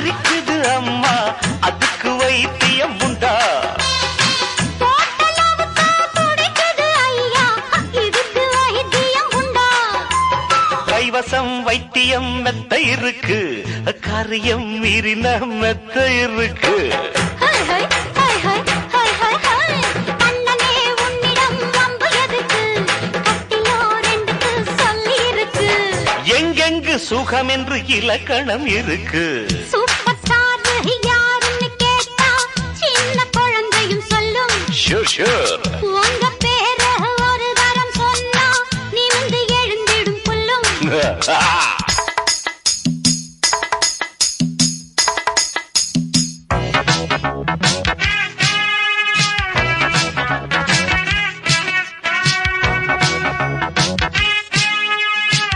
இருக்குது அம்மா அதுக்கு வைத்தியம் உண்டா கைவசம் வைத்தியம் மெத்த இருக்கு காரியம் மீறின மெத்த இருக்கு எங்கெங்கு சுகம் என்று இலக்கணம் இருக்கு சூப்பர் ஸ்டார் யாருன்னு கேட்டா சின்ன குழந்தையும் சொல்லும் ஷூர் ஷூர் உங்க பேர ஒரு தரம் சொன்னா நிமிர்ந்து எழுந்திடும் புல்லும்